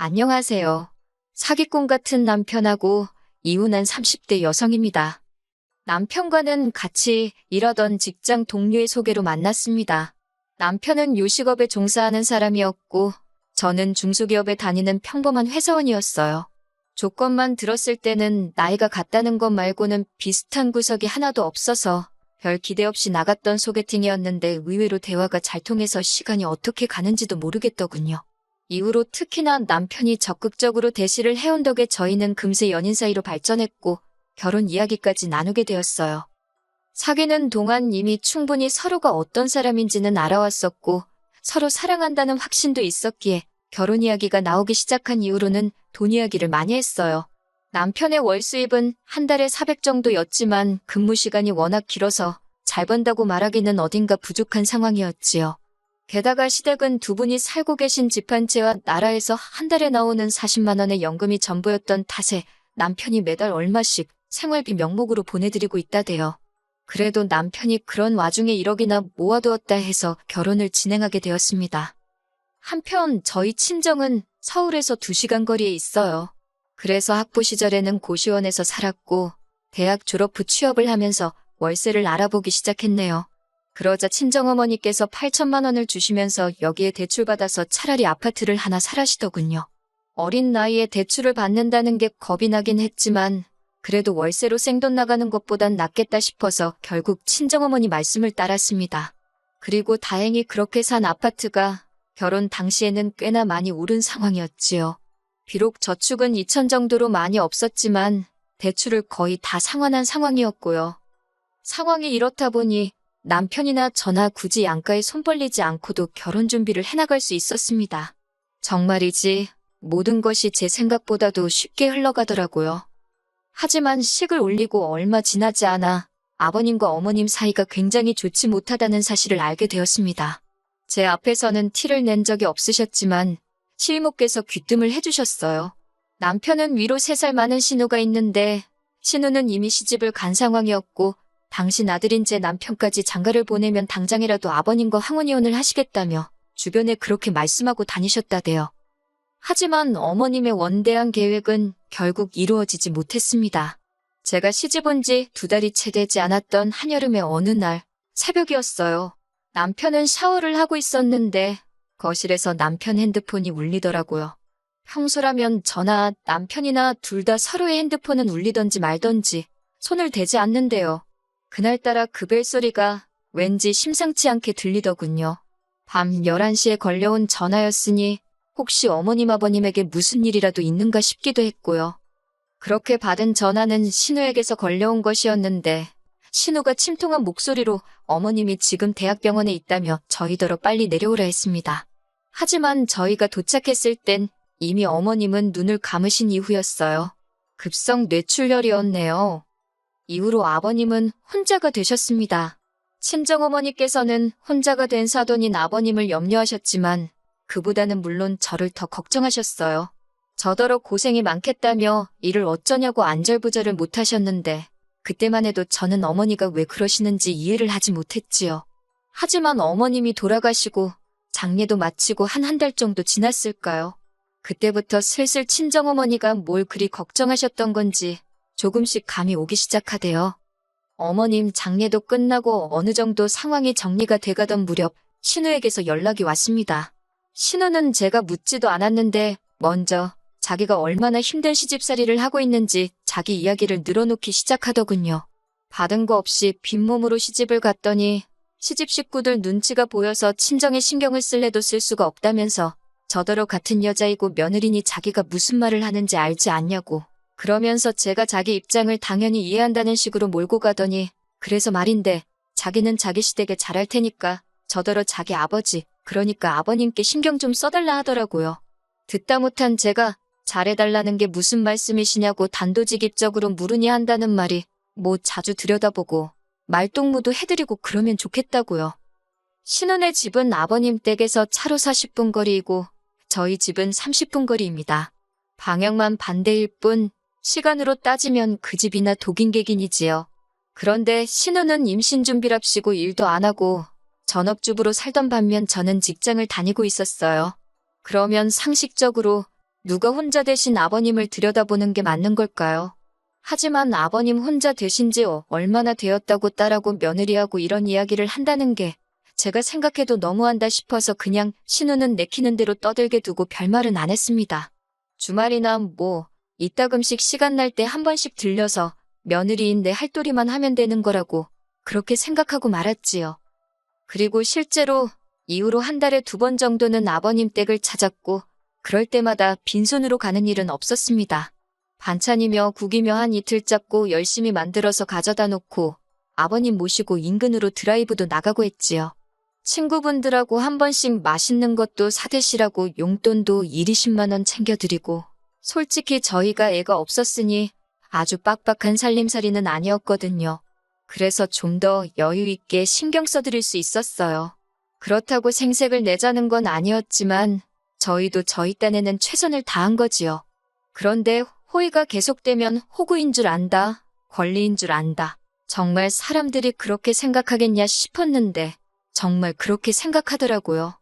안녕하세요. 사기꾼 같은 남편하고 이혼한 30대 여성입니다. 남편과는 같이 일하던 직장 동료의 소개로 만났습니다. 남편은 요식업에 종사하는 사람이었고, 저는 중소기업에 다니는 평범한 회사원이었어요. 조건만 들었을 때는 나이가 같다는 것 말고는 비슷한 구석이 하나도 없어서 별 기대 없이 나갔던 소개팅이었는데 의외로 대화가 잘 통해서 시간이 어떻게 가는지도 모르겠더군요. 이후로 특히나 남편이 적극적으로 대시를 해온 덕에 저희는 금세 연인 사이로 발전했고 결혼 이야기까지 나누게 되었어요. 사귀는 동안 이미 충분히 서로가 어떤 사람인지는 알아왔었고 서로 사랑한다는 확신도 있었기에 결혼 이야기가 나오기 시작한 이후로는 돈 이야기를 많이 했어요. 남편의 월 수입은 한 달에 400 정도였지만 근무 시간이 워낙 길어서 잘 번다고 말하기는 어딘가 부족한 상황이었지요. 게다가 시댁은 두 분이 살고 계신 집 한 채와 나라에서 한 달에 나오는 40만 원의 연금이 전부였던 탓에 남편이 매달 얼마씩 생활비 명목으로 보내드리고 있다대요. 그래도 남편이 그런 와중에 1억이나 모아두었다 해서 결혼을 진행하게 되었습니다. 한편 저희 친정은 서울에서 2시간 거리에 있어요. 그래서 학부 시절에는 고시원에서 살았고 대학 졸업 후 취업을 하면서 월세를 알아보기 시작했네요. 그러자 친정어머니께서 8천만 원을 주시면서 여기에 대출받아서 차라리 아파트를 하나 사라시더군요. 어린 나이에 대출을 받는다는 게 겁이 나긴 했지만 그래도 월세로 생돈 나가는 것보단 낫겠다 싶어서 결국 친정어머니 말씀을 따랐습니다. 그리고 다행히 그렇게 산 아파트가 결혼 당시에는 꽤나 많이 오른 상황이었지요. 비록 저축은 2천 정도로 많이 없었지만 대출을 거의 다 상환한 상황이었고요. 상황이 이렇다 보니 남편이나 저나 굳이 양가에 손 벌리지 않고도 결혼 준비를 해나갈 수 있었습니다. 정말이지 모든 것이 제 생각보다도 쉽게 흘러가더라고요. 하지만 식을 올리고 얼마 지나지 않아 아버님과 어머님 사이가 굉장히 좋지 못하다는 사실을 알게 되었습니다. 제 앞에서는 티를 낸 적이 없으셨지만 시이모께서 귀뜸을 해주셨어요. 남편은 위로 3살 많은 신우가 있는데 신우는 이미 시집을 간 상황이었고 당신 아들인 제 남편까지 장가를 보내면 당장이라도 아버님과 황혼이혼을 하시겠다며 주변에 그렇게 말씀하고 다니셨다대요. 하지만 어머님의 원대한 계획은 결국 이루어지지 못했습니다. 제가 시집 온 지 2달이 채 되지 않았던 한여름의 어느 날 새벽이었어요. 남편은 샤워를 하고 있었는데 거실에서 남편 핸드폰이 울리더라고요. 평소라면 저나 남편이나 둘 다 서로의 핸드폰은 울리던지 말던지 손을 대지 않는데요. 그날따라 그 벨소리가 왠지 심상치 않게 들리더군요. 밤 11시에 걸려온 전화였으니 혹시 어머님 아버님에게 무슨 일이라도 있는가 싶기도 했고요. 그렇게 받은 전화는 신우에게서 걸려온 것이었는데 신우가 침통한 목소리로 어머님이 지금 대학병원에 있다며 저희더러 빨리 내려오라 했습니다. 하지만 저희가 도착했을 땐 이미 어머님은 눈을 감으신 이후였어요. 급성 뇌출혈이었네요. 이후로 아버님은 혼자가 되셨습니다. 친정어머니께서는 혼자가 된 사돈인 아버님을 염려하셨지만 그보다는 물론 저를 더 걱정하셨어요. 저더러 고생이 많겠다며 일을 어쩌냐고 안절부절을 못하셨는데 그때만 해도 저는 어머니가 왜 그러시는지 이해를 하지 못했지요. 하지만 어머님이 돌아가시고 장례도 마치고 한 달 정도 지났을까요? 그때부터 슬슬 친정어머니가 뭘 그리 걱정하셨던 건지 조금씩 감이 오기 시작하대요. 어머님 장례도 끝나고 어느 정도 상황이 정리가 돼가던 무렵 신우에게서 연락이 왔습니다. 신우는 제가 묻지도 않았는데 먼저 자기가 얼마나 힘든 시집살이를 하고 있는지 자기 이야기를 늘어놓기 시작하더군요. 받은 거 없이 빈몸으로 시집을 갔더니 시집 식구들 눈치가 보여서 친정에 신경을 쓸래도 쓸 수가 없다면서 저더러 같은 여자이고 며느리니 자기가 무슨 말을 하는지 알지 않냐고 그러면서 제가 자기 입장을 당연히 이해한다는 식으로 몰고 가더니 그래서 말인데 자기는 자기 시댁에 잘할 테니까 저더러 자기 아버지 그러니까 아버님께 신경 좀 써달라 하더라고요. 듣다 못한 제가 잘해달라는 게 무슨 말씀이시냐고 단도직입적으로 물으니 한다는 말이 뭐 자주 들여다보고 말동무도 해드리고 그러면 좋겠다고요. 신혼의 집은 아버님 댁에서 차로 40분 거리이고 저희 집은 30분 거리입니다. 방향만 반대일 뿐 시간으로 따지면 그 집이나 독인객인이지요. 그런데 신우는 임신 준비랍시고 일도 안 하고 전업주부로 살던 반면 저는 직장을 다니고 있었어요. 그러면 상식적으로 누가 혼자 대신 아버님을 들여다보는 게 맞는 걸까요? 하지만 아버님 혼자 되신 지 얼마나 되었다고 딸하고 며느리하고 이런 이야기를 한다는 게 제가 생각해도 너무한다 싶어서 그냥 신우는 내키는 대로 떠들게 두고 별말은 안 했습니다. 주말이나 이따금씩 시간 날 때 한 번씩 들려서 며느리인데 할도리만 하면 되는 거라고 그렇게 생각하고 말았지요. 그리고 실제로 이후로 한 달에 2번 정도는 아버님 댁을 찾았고 그럴 때마다 빈손으로 가는 일은 없었습니다. 반찬이며 국이며 한 이틀 잡고 열심히 만들어서 가져다 놓고 아버님 모시고 인근으로 드라이브도 나가고 했지요. 친구분들하고 한 번씩 맛있는 것도 사드시라고 용돈도 1, 20만 원 챙겨드리고 솔직히 저희가 애가 없었으니 아주 빡빡한 살림살이는 아니었거든요. 그래서 좀 더 여유 있게 신경 써드릴 수 있었어요. 그렇다고 생색을 내자는 건 아니었지만 저희도 저희 딴에는 최선을 다한 거지요. 그런데 호의가 계속되면 호구인 줄 안다, 권리인 줄 안다. 정말 사람들이 그렇게 생각하겠냐 싶었는데 정말 그렇게 생각하더라고요.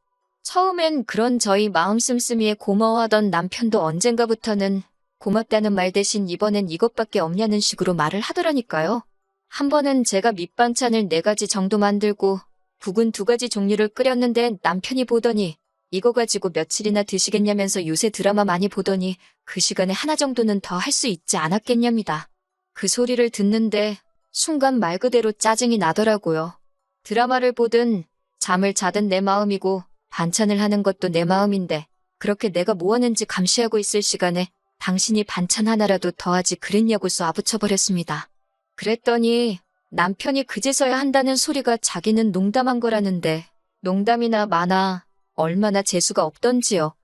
처음엔 그런 저희 마음 씀씀이에 고마워하던 남편도 언젠가부터는 고맙다는 말 대신 이번엔 이것밖에 없냐는 식으로 말을 하더라니까요. 한 번은 제가 밑반찬을 4가지 정도 만들고 국은 2가지 종류를 끓였는데 남편이 보더니 이거 가지고 며칠이나 드시겠냐면서 요새 드라마 많이 보더니 그 시간에 하나 정도는 더 할 수 있지 않았겠냐입니다. 그 소리를 듣는데 순간 말 그대로 짜증이 나더라고요. 드라마를 보든 잠을 자든 내 마음이고 반찬을 하는 것도 내 마음인데 그렇게 내가 뭐 하는지 감시하고 있을 시간에 당신이 반찬 하나라도 더 하지 그랬냐고 쏘아붙여버렸습니다. 그랬더니 남편이 그제서야 한다는 소리가 자기는 농담한 거라는데 농담이나 마나 얼마나 재수가 없던지요.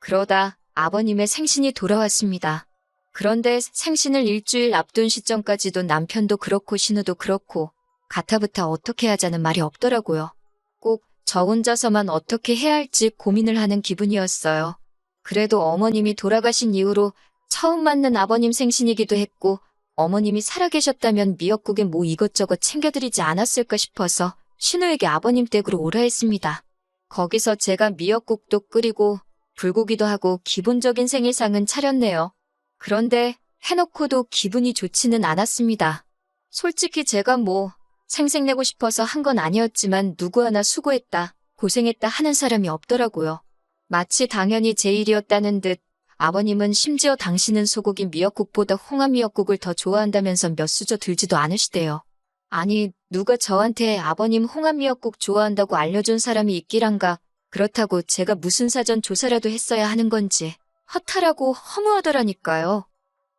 그러다 아버님의 생신이 돌아왔습니다. 그런데 생신을 일주일 앞둔 시점까지도 남편도 그렇고 신우도 그렇고 가타부타 어떻게 하자는 말이 없더라고요. 꼭 저 혼자서만 어떻게 해야 할지 고민을 하는 기분이었어요. 그래도 어머님이 돌아가신 이후로 처음 맞는 아버님 생신이기도 했고 어머님이 살아계셨다면 미역국에 이것저것 챙겨드리지 않았을까 싶어서 신우에게 아버님 댁으로 오라 했습니다. 거기서 제가 미역국도 끓이고 불고기도 하고 기본적인 생일상은 차렸네요. 그런데 해놓고도 기분이 좋지는 않았습니다. 솔직히 제가 생색내고 싶어서 한 건 아니었지만 누구 하나 수고했다, 고생했다 하는 사람이 없더라고요. 마치 당연히 제 일이었다는 듯 아버님은 심지어 당신은 소고기 미역국보다 홍합 미역국을 더 좋아한다면서 몇 수저 들지도 않으시대요. 아니 누가 저한테 아버님 홍합 미역국 좋아한다고 알려준 사람이 있기란가. 그렇다고 제가 무슨 사전 조사라도 했어야 하는 건지 허탈하고 허무하더라니까요.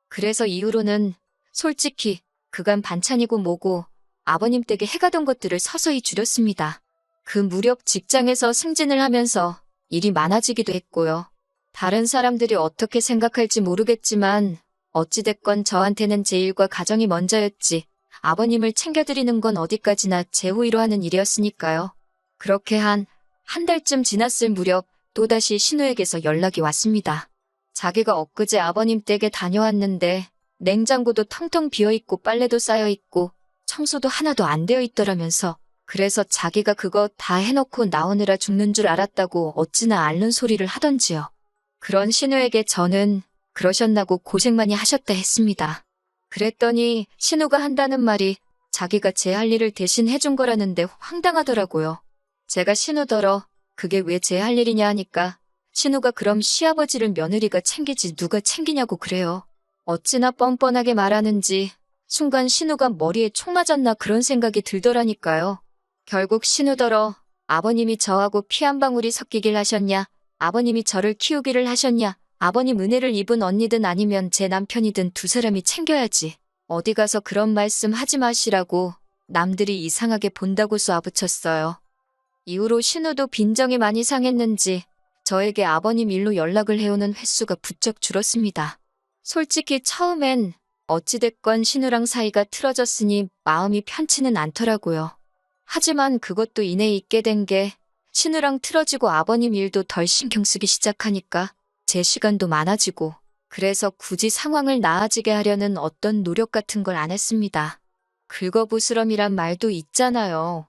그래서 이후로는 솔직히 그간 반찬이고 뭐고 아버님 댁에 해가던 것들을 서서히 줄였습니다. 그 무렵 직장에서 승진을 하면서 일이 많아지기도 했고요. 다른 사람들이 어떻게 생각할지 모르겠지만 어찌됐건 저한테는 제 일과 가정이 먼저였지 아버님을 챙겨드리는 건 어디까지나 제 호의로 하는 일이었으니까요. 그렇게 한 달쯤 지났을 무렵 또다시 신우에게서 연락이 왔습니다. 자기가 엊그제 아버님 댁에 다녀왔는데 냉장고도 텅텅 비어있고 빨래도 쌓여있고 청소도 하나도 안 되어 있더라면서 그래서 자기가 그거 다 해놓고 나오느라 죽는 줄 알았다고 어찌나 앓는 소리를 하던지요. 그런 신우에게 저는 그러셨나고 고생 많이 하셨다 했습니다. 그랬더니 신우가 한다는 말이 자기가 제 할 일을 대신 해준 거라는데 황당하더라고요. 제가 신우더러 그게 왜 제 할 일이냐 하니까 신우가 그럼 시아버지를 며느리가 챙기지 누가 챙기냐고 그래요. 어찌나 뻔뻔하게 말하는지 순간 신우가 머리에 총 맞았나 그런 생각이 들더라니까요. 결국 신우더러 아버님이 저하고 피 한 방울이 섞이길 하셨냐, 아버님이 저를 키우기를 하셨냐, 아버님 은혜를 입은 언니든 아니면 제 남편이든 2사람이 챙겨야지. 어디 가서 그런 말씀 하지 마시라고 남들이 이상하게 본다고 쏘아붙였어요. 이후로 신우도 빈정이 많이 상했는지 저에게 아버님 일로 연락을 해오는 횟수가 부쩍 줄었습니다. 솔직히 처음엔 어찌됐건 신우랑 사이가 틀어졌으니 마음이 편치는 않더라고요. 하지만 그것도 이내 있게 된 게 신우랑 틀어지고 아버님 일도 덜 신경 쓰기 시작하니까 제 시간도 많아지고 그래서 굳이 상황을 나아지게 하려는 어떤 노력 같은 걸 안 했습니다. 긁어부스럼이란 말도 있잖아요.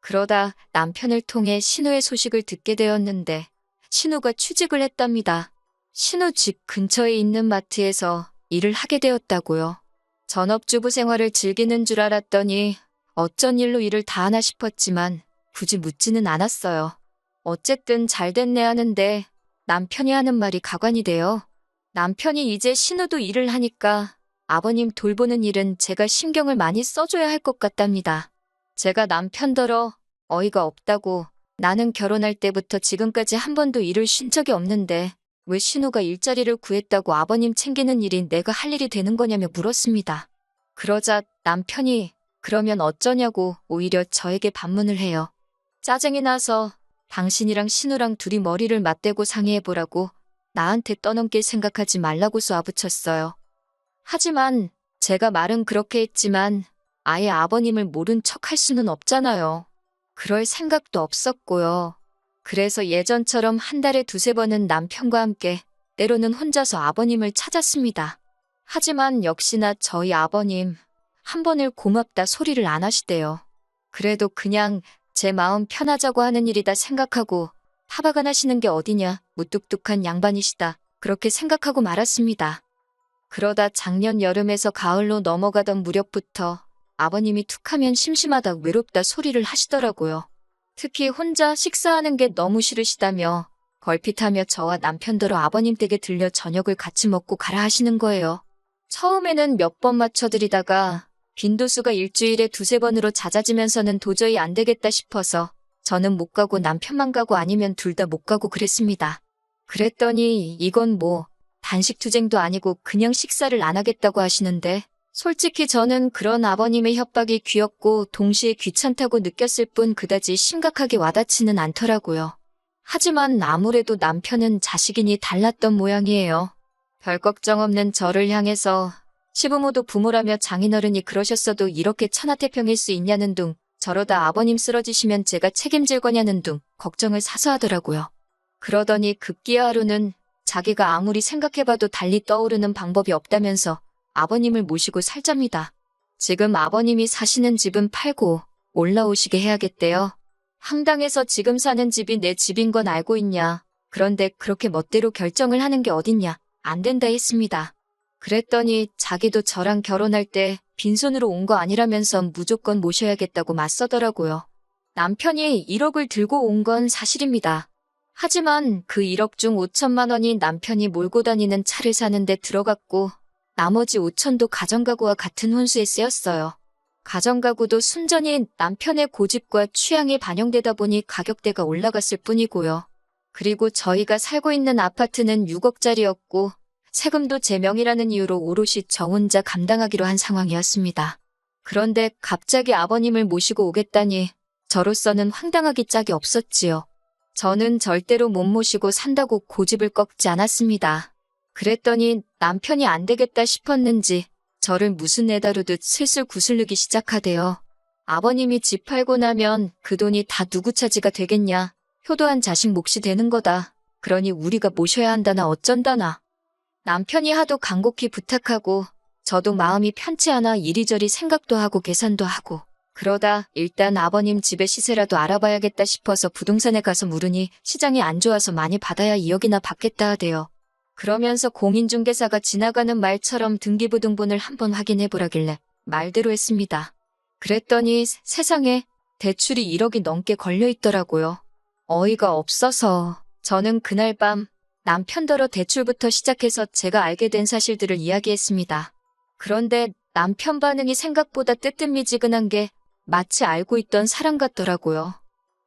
그러다 남편을 통해 신우의 소식을 듣게 되었는데 신우가 취직을 했답니다. 신우 집 근처에 있는 마트에서 일을 하게 되었다고요. 전업주부 생활을 즐기는 줄 알았더니 어쩐 일로 일을 다 하나 싶었지만 굳이 묻지는 않았어요. 어쨌든 잘 됐네 하는데 남편이 하는 말이 가관이 돼요. 남편이 이제 신우도 일을 하니까 아버님 돌보는 일은 제가 신경을 많이 써줘야 할 것 같답니다. 제가 남편더러 어이가 없다고 나는 결혼할 때부터 지금까지 한 번도 일을 쉰 적이 없는데 왜 신우가 일자리를 구했다고 아버님 챙기는 일이 내가 할 일이 되는 거냐며 물었습니다. 그러자 남편이 그러면 어쩌냐고 오히려 저에게 반문을 해요. 짜증이 나서 당신이랑 신우랑 둘이 머리를 맞대고 상의해보라고 나한테 떠넘길 생각하지 말라고 쏘아붙였어요. 하지만 제가 말은 그렇게 했지만 아예 아버님을 모른 척 할 수는 없잖아요. 그럴 생각도 없었고요. 그래서 예전처럼 한 달에 두세 번은 남편과 함께 때로는 혼자서 아버님을 찾았습니다. 하지만 역시나 저희 아버님 한 번을 고맙다 소리를 안 하시대요. 그래도 그냥 제 마음 편하자고 하는 일이다 생각하고 타박안 하시는 게 어디냐 무뚝뚝한 양반이시다 그렇게 생각하고 말았습니다. 그러다 작년 여름에서 가을로 넘어가던 무렵부터 아버님이 툭하면 심심하다 외롭다 소리를 하시더라고요. 특히 혼자 식사하는 게 너무 싫으시다며 걸핏하며 저와 남편더러 아버님 댁에 들려 저녁을 같이 먹고 가라 하시는 거예요. 처음에는 몇 번 맞춰드리다가 빈도수가 일주일에 두세 번으로 잦아지면서는 도저히 안 되겠다 싶어서 저는 못 가고 남편만 가고 아니면 둘 다 못 가고 그랬습니다. 그랬더니 이건 뭐 단식투쟁도 아니고 그냥 식사를 안 하겠다고 하시는데 솔직히 저는 그런 아버님의 협박이 귀엽고 동시에 귀찮다고 느꼈을 뿐 그다지 심각하게 와닿지는 않더라고요. 하지만 아무래도 남편은 자식이니 달랐던 모양이에요. 별 걱정 없는 저를 향해서 시부모도 부모라며 장인어른이 그러셨어도 이렇게 천하태평일 수 있냐는 둥 저러다 아버님 쓰러지시면 제가 책임질 거냐는 둥 걱정을 사서 하더라고요. 그러더니 급기야 하루는 자기가 아무리 생각해봐도 달리 떠오르는 방법이 없다면서 아버님을 모시고 살잡니다. 지금 아버님이 사시는 집은 팔고 올라오시게 해야겠대요. 황당해서 지금 사는 집이 내 집인 건 알고 있냐. 그런데 그렇게 멋대로 결정을 하는 게 어딨냐. 안 된다 했습니다. 그랬더니 자기도 저랑 결혼할 때 빈손으로 온 거 아니라면서 무조건 모셔야겠다고 맞서더라고요. 남편이 1억을 들고 온 건 사실입니다. 하지만 그 1억 중 5천만 원이 남편이 몰고 다니는 차를 사는데 들어갔고 나머지 5천도 가정가구와 같은 혼수에 쓰였어요. 가정가구도 순전히 남편의 고집과 취향이 반영되다 보니 가격대가 올라갔을 뿐이고요. 그리고 저희가 살고 있는 아파트는 6억짜리였고 세금도 제 명의라는 이유로 오롯이 저 혼자 감당하기로 한 상황이었습니다. 그런데 갑자기 아버님을 모시고 오겠다니 저로서는 황당하기 짝이 없었지요. 저는 절대로 못 모시고 산다고 고집을 꺾지 않았습니다. 그랬더니 남편이 안 되겠다 싶었는지 저를 무슨 애 다루듯 슬슬 구슬르기 시작하대요. 아버님이 집 팔고 나면 그 돈이 다 누구 차지가 되겠냐. 효도한 자식 몫이 되는 거다. 그러니 우리가 모셔야 한다나 어쩐다나. 남편이 하도 간곡히 부탁하고 저도 마음이 편치 않아 이리저리 생각도 하고 계산도 하고 그러다 일단 아버님 집의 시세라도 알아봐야겠다 싶어서 부동산에 가서 물으니 시장이 안 좋아서 많이 받아야 2억이나 받겠다 하대요. 그러면서 공인중개사가 지나가는 말처럼 등기부등본을 한번 확인해보라길래 말대로 했습니다. 그랬더니 세상에 대출이 1억이 넘게 걸려있더라고요. 어이가 없어서 저는 그날 밤 남편더러 대출부터 시작해서 제가 알게 된 사실들을 이야기했습니다. 그런데 남편 반응이 생각보다 뜨뜻미지근한 게 마치 알고 있던 사람 같더라고요.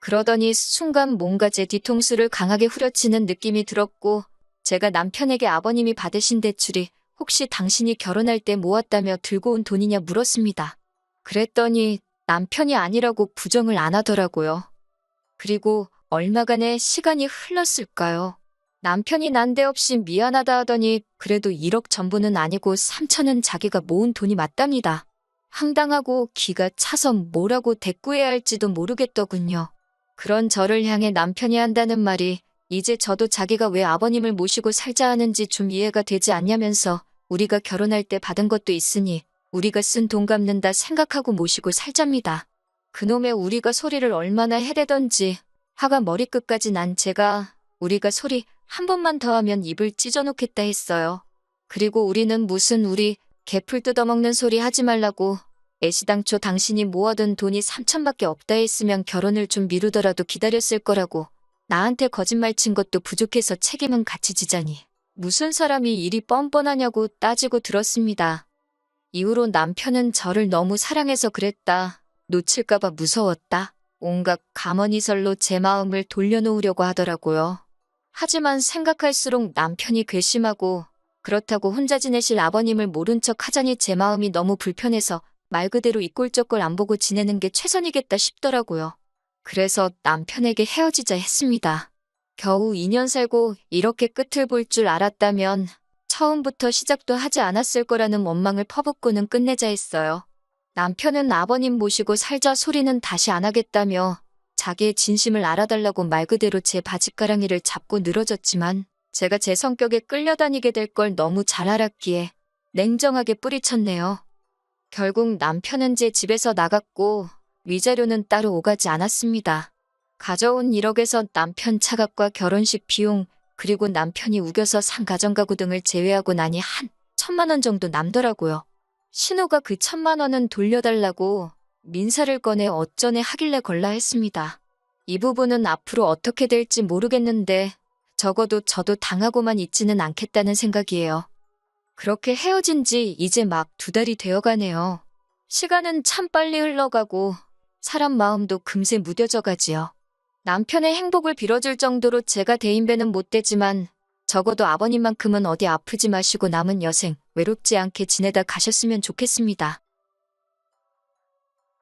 그러더니 순간 뭔가 제 뒤통수를 강하게 후려치는 느낌이 들었고 제가 남편에게 아버님이 받으신 대출이 혹시 당신이 결혼할 때 모았다며 들고 온 돈이냐 물었습니다. 그랬더니 남편이 아니라고 부정을 안 하더라고요. 그리고 얼마간의 시간이 흘렀을까요? 남편이 난데없이 미안하다 하더니 그래도 1억 전부는 아니고 3천은 자기가 모은 돈이 맞답니다. 황당하고 기가 차서 뭐라고 대꾸해야 할지도 모르겠더군요. 그런 저를 향해 남편이 한다는 말이 이제 저도 자기가 왜 아버님을 모시고 살자 하는지 좀 이해가 되지 않냐면서 우리가 결혼할 때 받은 것도 있으니 우리가 쓴 돈 갚는다 생각하고 모시고 살잡니다. 그놈의 우리가 소리를 얼마나 해대던지 화가 머리끝까지 난 제가 우리가 소리 한 번만 더 하면 입을 찢어놓겠다 했어요. 그리고 우리는 무슨 우리 개풀 뜯어먹는 소리 하지 말라고 애시당초 당신이 모아둔 돈이 3천밖에 없다 했으면 결혼을 좀 미루더라도 기다렸을 거라고 나한테 거짓말 친 것도 부족해서 책임은 같이 지자니 무슨 사람이 일이 뻔뻔하냐고 따지고 들었습니다. 이후로 남편은 저를 너무 사랑해서 그랬다. 놓칠까봐 무서웠다. 온갖 가머니설로 제 마음을 돌려놓으려고 하더라고요. 하지만 생각할수록 남편이 괘씸하고 그렇다고 혼자 지내실 아버님을 모른 척 하자니 제 마음이 너무 불편해서 말 그대로 이 꼴 저 꼴 안 보고 지내는 게 최선이겠다 싶더라고요. 그래서 남편에게 헤어지자 했습니다. 겨우 2년 살고 이렇게 끝을 볼 줄 알았다면 처음부터 시작도 하지 않았을 거라는 원망을 퍼붓고는 끝내자 했어요. 남편은 아버님 모시고 살자 소리는 다시 안 하겠다며 자기의 진심을 알아달라고 말 그대로 제 바짓가랑이를 잡고 늘어졌지만 제가 제 성격에 끌려다니게 될 걸 너무 잘 알았기에 냉정하게 뿌리쳤네요. 결국 남편은 제 집에서 나갔고 위자료는 따로 오가지 않았습니다. 가져온 1억에서 남편 차값과 결혼식 비용 그리고 남편이 우겨서 산 가정가구 등을 제외하고 나니 한 1,000만 원 정도 남더라고요. 신우가 그 1,000만 원은 돌려달라고 민사를 꺼내 어쩌네 하길래 걸라 했습니다. 이 부분은 앞으로 어떻게 될지 모르겠는데 적어도 저도 당하고만 있지는 않겠다는 생각이에요. 그렇게 헤어진 지 이제 막 2달이 되어가네요. 시간은 참 빨리 흘러가고 사람 마음도 금세 무뎌져 가지요. 남편의 행복을 빌어줄 정도로 제가 대인배는 못 되지만 적어도 아버님만큼은 어디 아프지 마시고 남은 여생 외롭지 않게 지내다 가셨으면 좋겠습니다.